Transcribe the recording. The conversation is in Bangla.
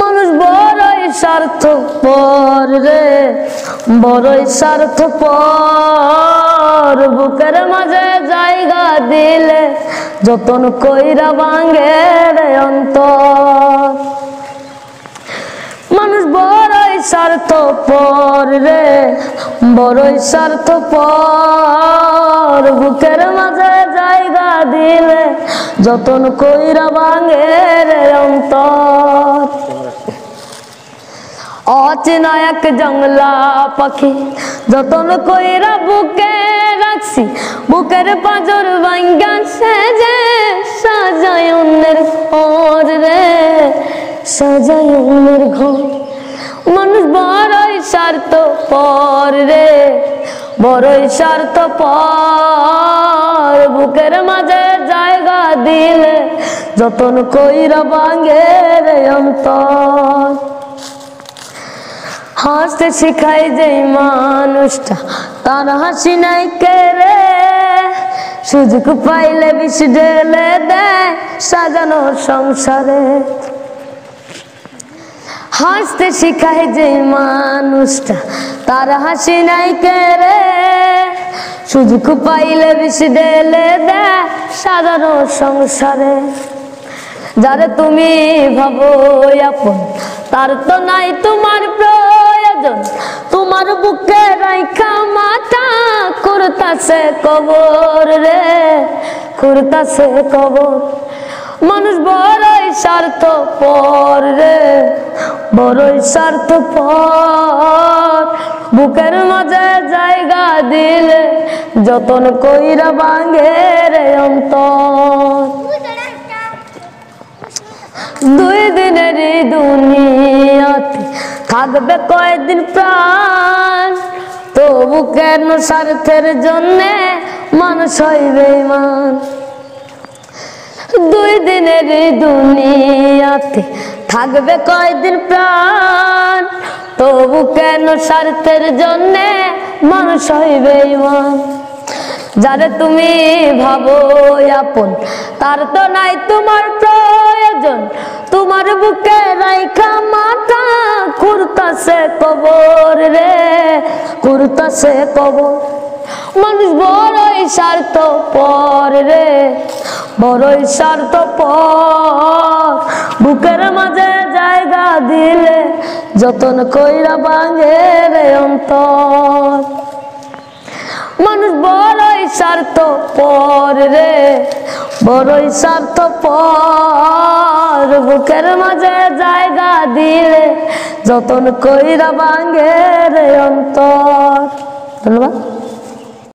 মানুষ বড়ই স্বার্থপর রে, বড়ই স্বার্থপর। বুকের মাঝে জায়গা দিলে যতন কইরা ভাঙে রে অন্তর। মানুষ বড়ই স্বার্থপর রে, বড়ই স্বার্থপর। বুকের মাঝে জায়গা দিলে যতন কইরা ভাঙে রে অন্তর। অচেনা এক জংলা পাখি যতন কইরা বুকে রাখছি, বুকের পাঁজর ভাঙ্গা সেজে সাজায় অন্যের ঘর রে, সাজায় অন্যের ঘর। মানুষ বড়ই স্বার্থপর রে, বড়ই স্বার্থপর। বুকের মাঝে জায়গা দিলে যতন কইরা ভাঙে রে অন্তর। হাসতে শিখাই যে মানুষটা তার হাসি নাই কেড়ে, সুযোগ পাইলে বিষ ঢেলে দেয় সাজানো সংসারে। হাসতে শিখাই যে মানুষটা তার হাসি নাই কেড়ে, সুযোগ পাইলে বিষ ঢেলে দেয় সাজানো সংসারে। যারে তুমি ভাবো আপন তার তো নাই তোমার প্রয়োজন, তোমার বুকে রাইখা মাথা করতাছে কবর রে, করতাছে কবর। মানুষ বড়ই স্বার্থপর রে, বড়ই স্বার্থপর। বুকের মাঝে জায়গা দিলে যতন কইরা ভাঙে রে অন্তর। দুই দিনের দুনিয়াতে থাকবে কয়দিন প্রাণ, তবু কেন স্বার্থের জন্যে মানুষ হয় বেঈমান। দুই দিনের দুনিয়াতে থাকবে কয়দিন প্রাণ, তবু কেন স্বার্থের জন্যে মানুষ হয় বেঈমান। যারে তুমি ভাবো আপন তার তো নাই তোমার প্রয়োজন, তোমার বুকে রাইখা মাথা করতাছে কবর রে, করতাছে কবর। মানুষ বড়ই স্বার্থপর রে, বড়ই স্বার্থপর। বুকের মাঝে জায়গা দিলে যতন কইরা ভাঙে রে অন্তর। মানুষ বড়ই স্বার্থপর রে, বড়ই স্বার্থপর। বুকের মাঝে জায়গা দিলে যতন কইরা ভাঙে রে অন্তর। ধন্যবাদ।